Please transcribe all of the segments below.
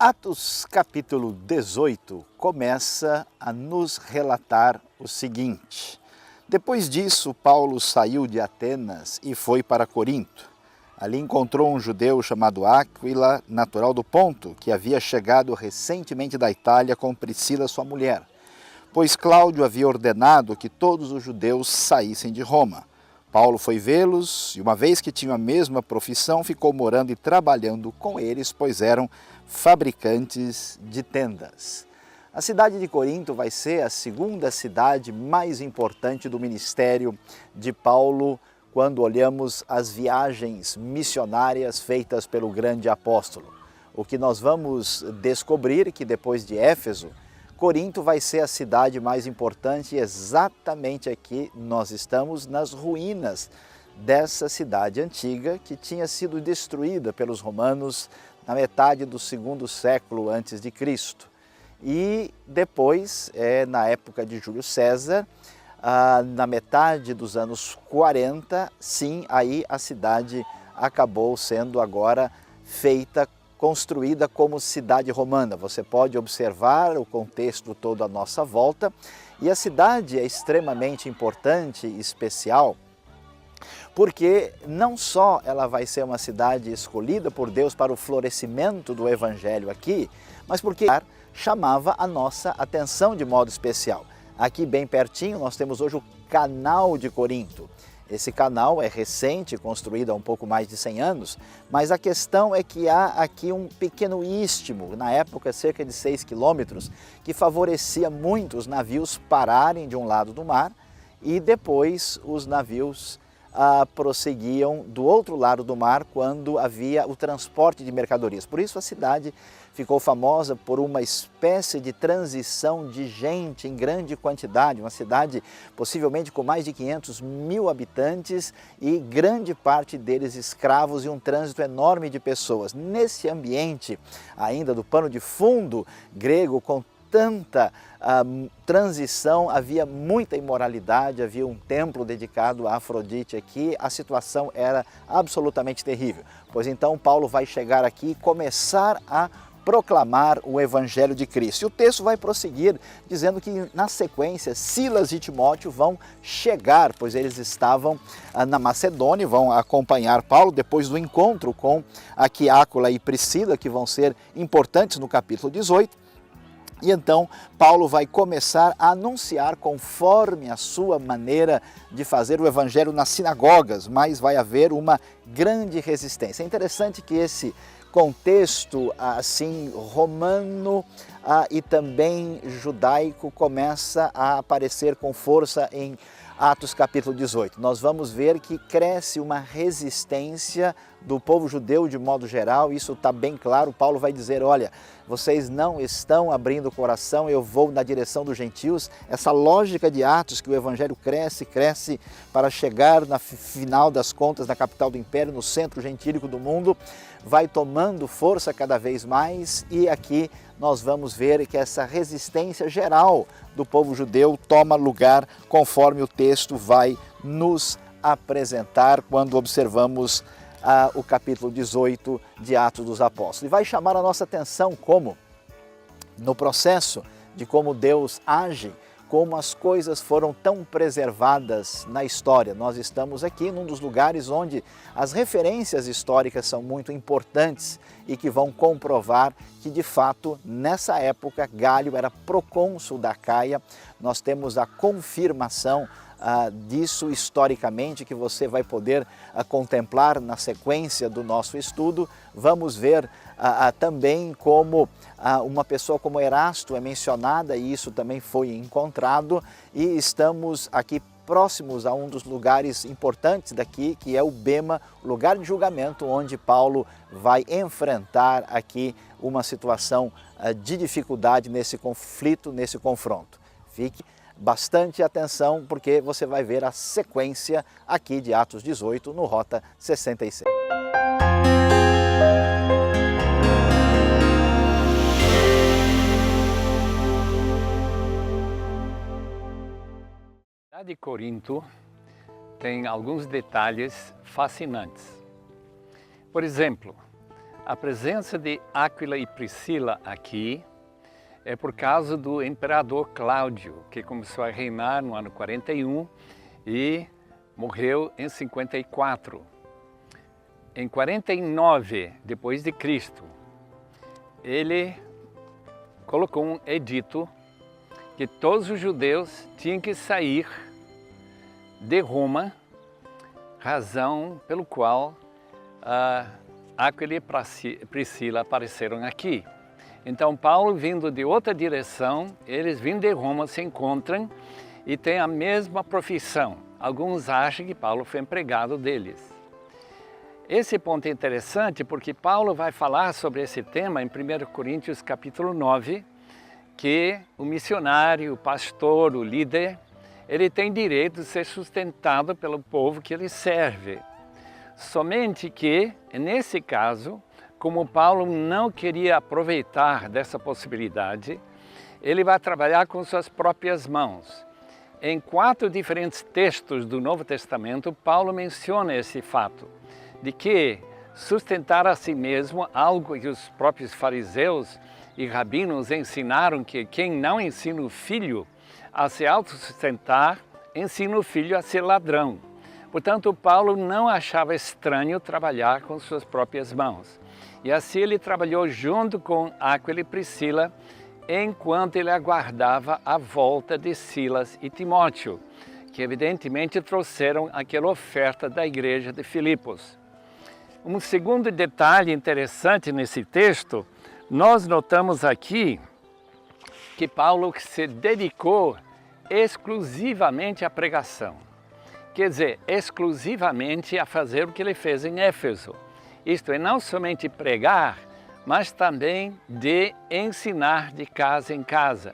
Atos capítulo 18 começa a nos relatar o seguinte. Depois disso, Paulo saiu de Atenas e foi para Corinto. Ali encontrou um judeu chamado Áquila, natural do Ponto, que havia chegado recentemente da Itália com Priscila, sua mulher, pois Cláudio havia ordenado que todos os judeus saíssem de Roma. Paulo foi vê-los e, uma vez que tinham a mesma profissão, ficou morando e trabalhando com eles, pois eram fabricantes de tendas. A cidade de Corinto vai ser a segunda cidade mais importante do ministério de Paulo quando olhamos as viagens missionárias feitas pelo grande apóstolo. O que nós vamos descobrir é que depois de Éfeso, Corinto vai ser a cidade mais importante e exatamente aqui nós estamos nas ruínas dessa cidade antiga que tinha sido destruída pelos romanos na metade do segundo século antes de Cristo. E depois, na época de Júlio César, na metade dos anos 40, sim, aí a cidade acabou sendo agora construída como cidade romana. Você pode observar o contexto todo à nossa volta e a cidade é extremamente importante e especial porque não só ela vai ser uma cidade escolhida por Deus para o florescimento do Evangelho aqui, mas porque chamava a nossa atenção de modo especial. Aqui bem pertinho nós temos hoje o Canal de Corinto. Esse canal é recente, construído há um pouco mais de 100 anos, mas a questão é que há aqui um pequeno istmo, na época cerca de 6 quilômetros, que favorecia muito os navios pararem de um lado do mar e depois os navios prosseguiam do outro lado do mar quando havia o transporte de mercadorias. Por isso a cidade ficou famosa por uma espécie de transição de gente em grande quantidade, uma cidade possivelmente com mais de 500 mil habitantes e grande parte deles escravos e um trânsito enorme de pessoas. Nesse ambiente ainda do pano de fundo grego, com tanta transição, havia muita imoralidade, havia um templo dedicado a Afrodite aqui, a situação era absolutamente terrível. Pois então Paulo vai chegar aqui e começar a proclamar o Evangelho de Cristo. E o texto vai prosseguir dizendo que na sequência Silas e Timóteo vão chegar, pois eles estavam na Macedônia, vão acompanhar Paulo depois do encontro com Áquila e Priscila, que vão ser importantes no capítulo 18. E então Paulo vai começar a anunciar conforme a sua maneira de fazer o evangelho nas sinagogas, mas vai haver uma grande resistência. É interessante que esse contexto assim romano e também judaico começa a aparecer com força em Atos capítulo 18. Nós vamos ver que cresce uma resistência do povo judeu de modo geral, isso está bem claro. Paulo vai dizer, olha, vocês não estão abrindo o coração, eu vou na direção dos gentios. Essa lógica de Atos, que o evangelho cresce para chegar na final das contas na capital do império, no centro gentílico do mundo, vai tomando força cada vez mais e aqui nós vamos ver que essa resistência geral do povo judeu toma lugar conforme o texto vai nos apresentar quando observamos o capítulo 18 de Atos dos Apóstolos. E vai chamar a nossa atenção como, no processo de como Deus age, como as coisas foram tão preservadas na história. Nós estamos aqui num dos lugares onde as referências históricas são muito importantes e que vão comprovar que, de fato, nessa época, Gálio era procônsul da Acaia. Nós temos a confirmação disso historicamente, que você vai poder contemplar na sequência do nosso estudo. Vamos ver também como uma pessoa como Erasto é mencionada, e isso também foi encontrado, e estamos aqui próximos a um dos lugares importantes daqui, que é o Bema, lugar de julgamento, onde Paulo vai enfrentar aqui uma situação de dificuldade nesse conflito, nesse confronto. Fique bastante atenção, porque você vai ver a sequência aqui de Atos 18 no Rota 66. A cidade de Corinto tem alguns detalhes fascinantes. Por exemplo, A presença de Áquila e Priscila aqui é por causa do imperador Cláudio, que começou a reinar no ano 41 e morreu em 54. Em 49 depois de Cristo, ele colocou um edito que todos os judeus tinham que sair de Roma, razão pelo qual Áquila e Priscila apareceram aqui. Então Paulo, vindo de outra direção, eles vindo de Roma, se encontram e têm a mesma profissão. Alguns acham que Paulo foi empregado deles. Esse ponto é interessante porque Paulo vai falar sobre esse tema em 1 Coríntios capítulo 9, que o missionário, o pastor, o líder, ele tem direito de ser sustentado pelo povo que ele serve. Somente que, nesse caso, como Paulo não queria aproveitar dessa possibilidade, ele vai trabalhar com suas próprias mãos. Em 4 diferentes textos do Novo Testamento, Paulo menciona esse fato, de que sustentar a si mesmo, algo que os próprios fariseus e rabinos ensinaram, que quem não ensina o filho a se autossustentar, ensina o filho a ser ladrão. Portanto, Paulo não achava estranho trabalhar com suas próprias mãos. E assim ele trabalhou junto com Áquila e Priscila, enquanto ele aguardava a volta de Silas e Timóteo, que evidentemente trouxeram aquela oferta da igreja de Filipos. Um segundo detalhe interessante nesse texto, nós notamos aqui que Paulo se dedicou exclusivamente à pregação. Quer dizer, exclusivamente a fazer o que ele fez em Éfeso. Isto é, não somente pregar, mas também de ensinar de casa em casa.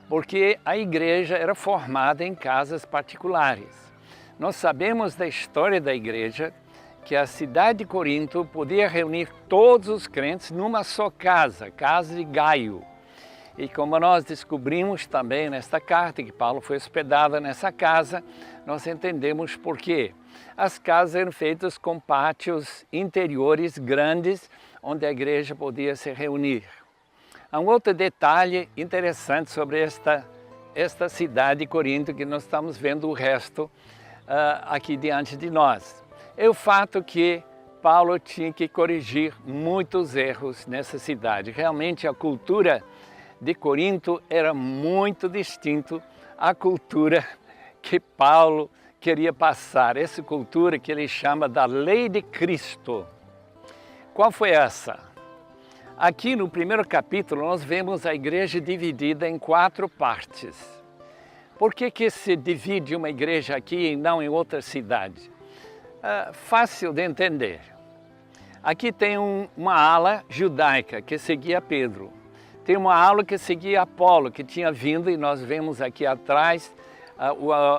Porque a igreja era formada em casas particulares. Nós sabemos da história da igreja que a cidade de Corinto podia reunir todos os crentes numa só casa, casa de Gaio. E como nós descobrimos também nesta carta que Paulo foi hospedado nessa casa, nós entendemos por quê. As casas eram feitas com pátios interiores grandes, onde a igreja podia se reunir. Há um outro detalhe interessante sobre esta cidade de Corinto, que nós estamos vendo o resto aqui diante de nós. É o fato que Paulo tinha que corrigir muitos erros nessa cidade. Realmente a cultura de Corinto era muito distinta à cultura que Paulo queria passar, essa cultura que ele chama da lei de Cristo. Qual foi essa? Aqui no primeiro capítulo nós vemos a igreja dividida em 4 partes. Por que se divide uma igreja aqui e não em outra cidade? Fácil de entender. Aqui tem uma ala judaica que seguia Pedro. Tem uma ala que seguia Apolo, que tinha vindo, e nós vemos aqui atrás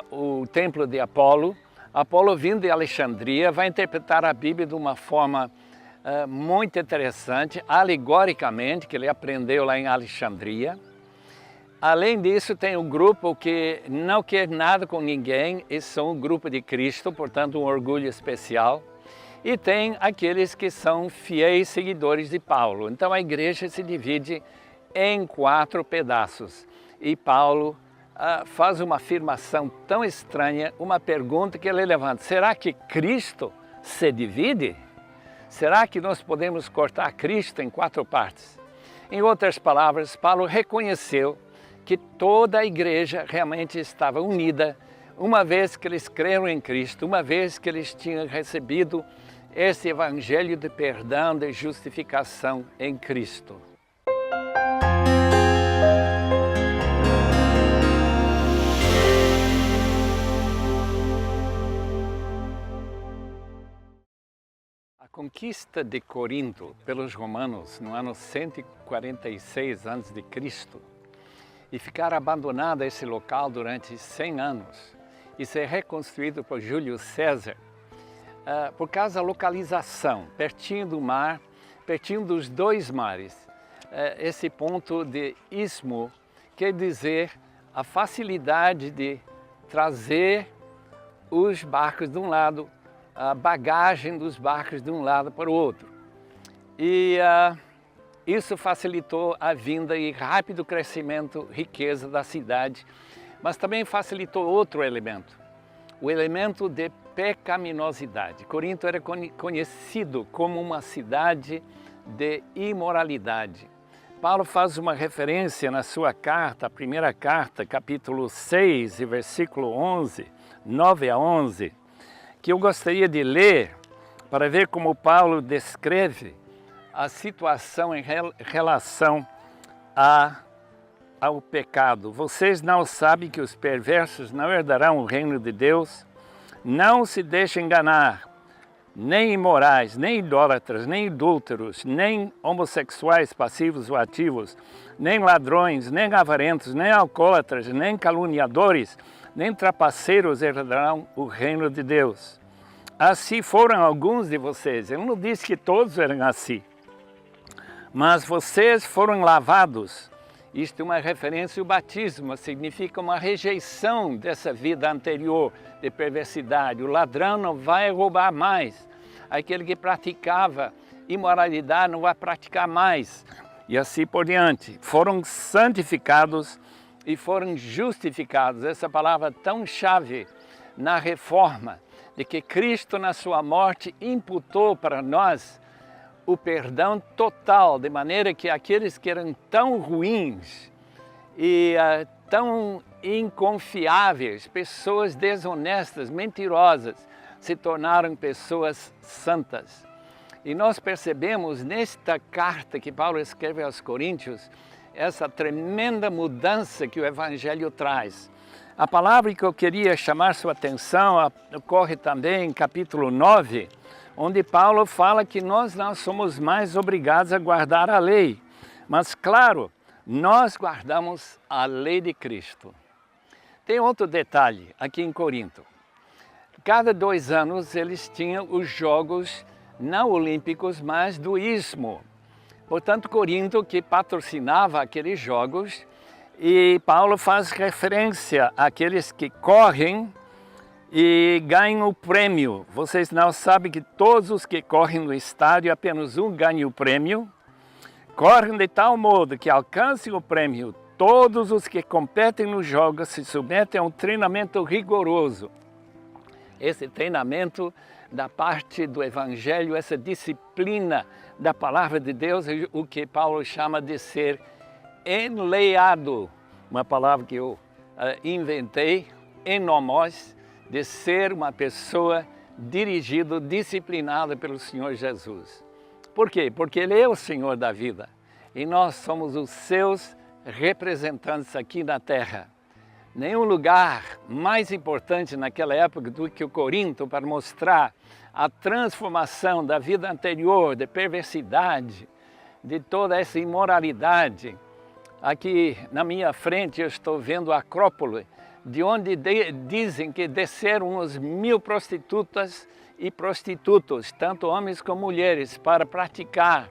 o templo de Apolo. Apolo vindo de Alexandria, vai interpretar a Bíblia de uma forma muito interessante, alegoricamente, que ele aprendeu lá em Alexandria. Além disso, tem um grupo que não quer nada com ninguém, eles são um grupo de Cristo, portanto um orgulho especial. E tem aqueles que são fiéis seguidores de Paulo. Então a igreja se divide em 4 pedaços. E Paulo faz uma afirmação tão estranha, uma pergunta que ele levanta: será que Cristo se divide? Será que nós podemos cortar Cristo em 4 partes? Em outras palavras, Paulo reconheceu que toda a igreja realmente estava unida, uma vez que eles creram em Cristo, uma vez que eles tinham recebido esse evangelho de perdão, de justificação em Cristo. A conquista de Corinto pelos romanos no ano 146 a.C. e ficar abandonado esse local durante 100 anos e ser reconstruído por Júlio César, por causa da localização, pertinho do mar, pertinho dos 2 mares. Esse ponto de istmo quer dizer a facilidade de trazer os barcos de um lado, a bagagem dos barcos de um lado para o outro. E isso facilitou a vinda e rápido crescimento, riqueza da cidade, mas também facilitou outro elemento, o elemento de pecaminosidade. Corinto era conhecido como uma cidade de imoralidade. Paulo faz uma referência na sua carta, a primeira carta, capítulo 6, versículo 11, 9 a 11, que eu gostaria de ler para ver como Paulo descreve a situação em relação ao pecado. Vocês não sabem que os perversos não herdarão o reino de Deus? Não se deixem enganar, nem imorais, nem idólatras, nem adúlteros, nem homossexuais passivos ou ativos, nem ladrões, nem avarentos, nem alcoólatras, nem caluniadores, nem trapaceiros herdarão o reino de Deus. Assim foram alguns de vocês. Ele não disse que todos eram assim. Mas vocês foram lavados. Isto é uma referência ao batismo, significa uma rejeição dessa vida anterior de perversidade. O ladrão não vai roubar mais. Aquele que praticava imoralidade não vai praticar mais. E assim por diante. Foram santificados e foram justificados. Essa palavra tão chave na reforma, de que Cristo na sua morte imputou para nós o perdão total, de maneira que aqueles que eram tão ruins e tão inconfiáveis, pessoas desonestas, mentirosas, se tornaram pessoas santas. E nós percebemos nesta carta que Paulo escreve aos Coríntios, essa tremenda mudança que o Evangelho traz. A palavra que eu queria chamar sua atenção ocorre também em capítulo 9, onde Paulo fala que nós não somos mais obrigados a guardar a lei. Mas, claro, nós guardamos a lei de Cristo. Tem outro detalhe aqui em Corinto. Cada 2 anos eles tinham os Jogos não olímpicos, mas do Istmo. Portanto, Corinto que patrocinava aqueles Jogos, e Paulo faz referência àqueles que correm e ganham o prêmio. Vocês não sabem que todos os que correm no estádio, apenas um ganha o prêmio. Correm de tal modo que alcancem o prêmio. Todos os que competem nos jogos se submetem a um treinamento rigoroso. Esse treinamento da parte do Evangelho, essa disciplina da Palavra de Deus, é o que Paulo chama de ser enleado. Uma palavra que eu inventei, enomos, de ser uma pessoa dirigida, disciplinada pelo Senhor Jesus. Por quê? Porque Ele é o Senhor da vida e nós somos os seus representantes aqui na terra. Nenhum lugar mais importante naquela época do que o Corinto para mostrar a transformação da vida anterior, de perversidade, de toda essa imoralidade. Aqui na minha frente eu estou vendo a Acrópole, de onde dizem que desceram uns 1000 prostitutas e prostitutos, tanto homens como mulheres, para praticar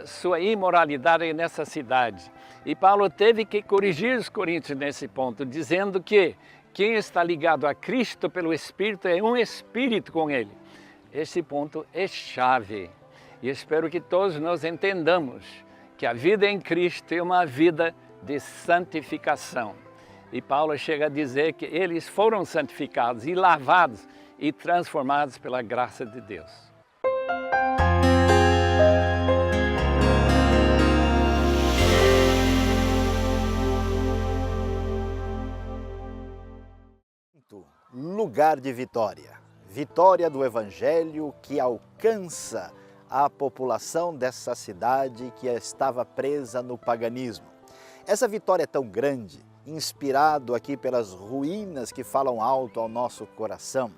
sua imoralidade nessa cidade. E Paulo teve que corrigir os coríntios nesse ponto, dizendo que quem está ligado a Cristo pelo Espírito é um Espírito com Ele. Esse ponto é chave. E espero que todos nós entendamos que a vida em Cristo é uma vida de santificação. E Paulo chega a dizer que eles foram santificados e lavados e transformados pela graça de Deus. Lugar de vitória. Vitória do Evangelho que alcança a população dessa cidade que estava presa no paganismo. Essa vitória é tão grande, inspirado aqui pelas ruínas que falam alto ao nosso coração,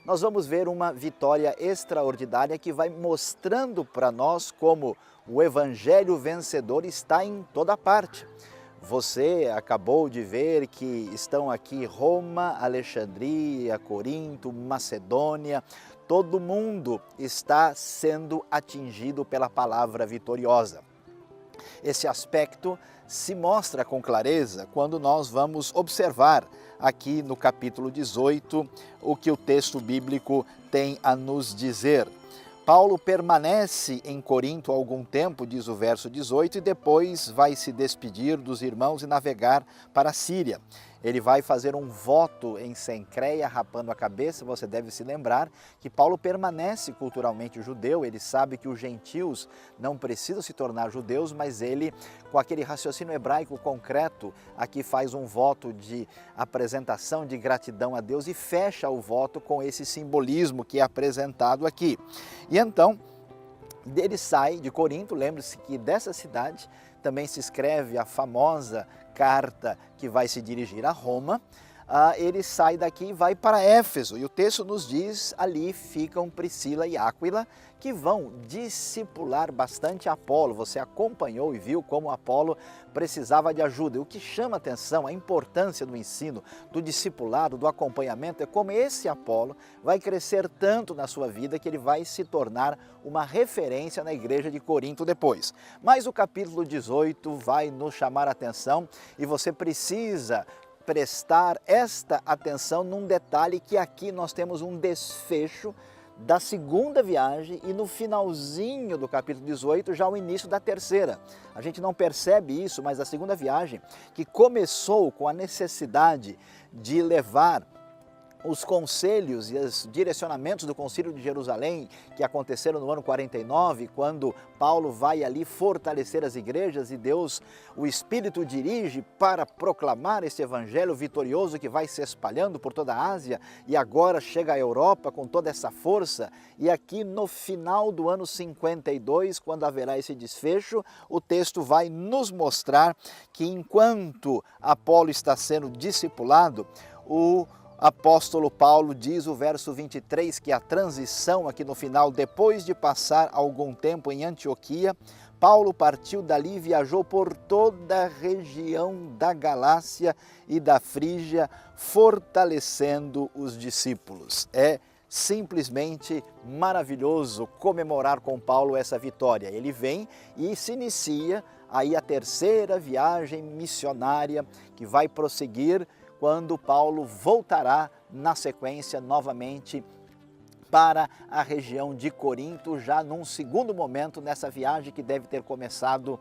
nós vamos ver uma vitória extraordinária que vai mostrando para nós como o Evangelho vencedor está em toda parte. Você acabou de ver que estão aqui Roma, Alexandria, Corinto, Macedônia, todo mundo está sendo atingido pela palavra vitoriosa. Esse aspecto se mostra com clareza quando nós vamos observar aqui no capítulo 18 o que o texto bíblico tem a nos dizer. Paulo permanece em Corinto algum tempo, diz o verso 18, e depois vai se despedir dos irmãos e navegar para a Síria. Ele vai fazer um voto em Cencreia, rapando a cabeça. Você deve se lembrar que Paulo permanece culturalmente judeu, ele sabe que os gentios não precisam se tornar judeus, mas ele, com aquele raciocínio hebraico concreto, aqui faz um voto de apresentação de gratidão a Deus e fecha o voto com esse simbolismo que é apresentado aqui. E então, ele sai de Corinto. Lembre-se que dessa cidade também se escreve a famosa carta que vai se dirigir a Roma. Ele sai daqui e vai para Éfeso, e o texto nos diz, ali ficam Priscila e Áquila, que vão discipular bastante Apolo. Você acompanhou e viu como Apolo precisava de ajuda. E o que chama atenção, a importância do ensino, do discipulado, do acompanhamento, é como esse Apolo vai crescer tanto na sua vida que ele vai se tornar uma referência na igreja de Corinto depois. Mas o capítulo 18 vai nos chamar a atenção e você precisa prestar esta atenção num detalhe, que aqui nós temos um desfecho da segunda viagem e no finalzinho do capítulo 18 já o início da terceira. A gente não percebe isso, mas a segunda viagem, que começou com a necessidade de levar os conselhos e os direcionamentos do Concílio de Jerusalém, que aconteceram no ano 49, quando Paulo vai ali fortalecer as igrejas e Deus, o Espírito, dirige para proclamar esse evangelho vitorioso que vai se espalhando por toda a Ásia e agora chega à Europa com toda essa força. E aqui no final do ano 52, quando haverá esse desfecho, o texto vai nos mostrar que enquanto Apolo está sendo discipulado, o apóstolo Paulo diz, o verso 23, que a transição aqui no final, depois de passar algum tempo em Antioquia, Paulo partiu dali e viajou por toda a região da Galácia e da Frígia, fortalecendo os discípulos. É simplesmente maravilhoso comemorar com Paulo essa vitória. Ele vem e se inicia aí a terceira viagem missionária que vai prosseguir quando Paulo voltará na sequência novamente para a região de Corinto, já num segundo momento nessa viagem que deve ter começado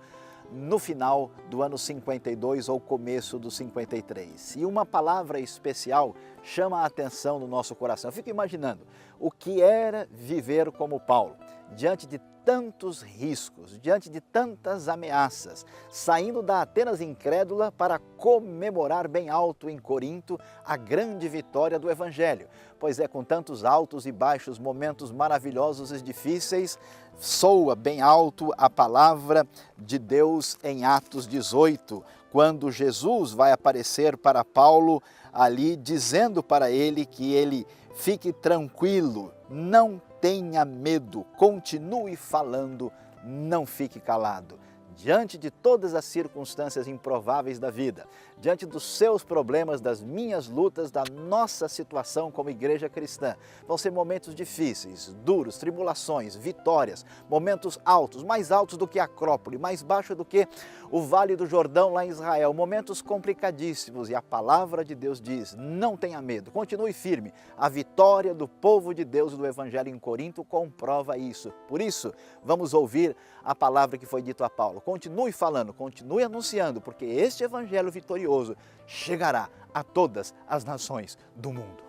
no final do ano 52 ou começo do 53. E uma palavra especial chama a atenção no nosso coração. Eu fico imaginando o que era viver como Paulo, diante de tantos riscos, diante de tantas ameaças, saindo da Atenas incrédula para comemorar bem alto em Corinto a grande vitória do Evangelho. Pois é, com tantos altos e baixos, momentos maravilhosos e difíceis, soa bem alto a palavra de Deus em Atos 18, quando Jesus vai aparecer para Paulo ali, dizendo para ele que ele fique tranquilo, não tenha medo, continue falando, não fique calado. Diante de todas as circunstâncias improváveis da vida, diante dos seus problemas, das minhas lutas, da nossa situação como igreja cristã, vão ser momentos difíceis, duros, tribulações, vitórias, momentos altos, mais altos do que a Acrópole, mais baixo do que o Vale do Jordão lá em Israel, momentos complicadíssimos, e a palavra de Deus diz, não tenha medo, continue firme. A vitória do povo de Deus do Evangelho em Corinto comprova isso. Por isso, vamos ouvir a palavra que foi dita a Paulo. Continue falando, continue anunciando, porque este Evangelho vitorioso chegará a todas as nações do mundo.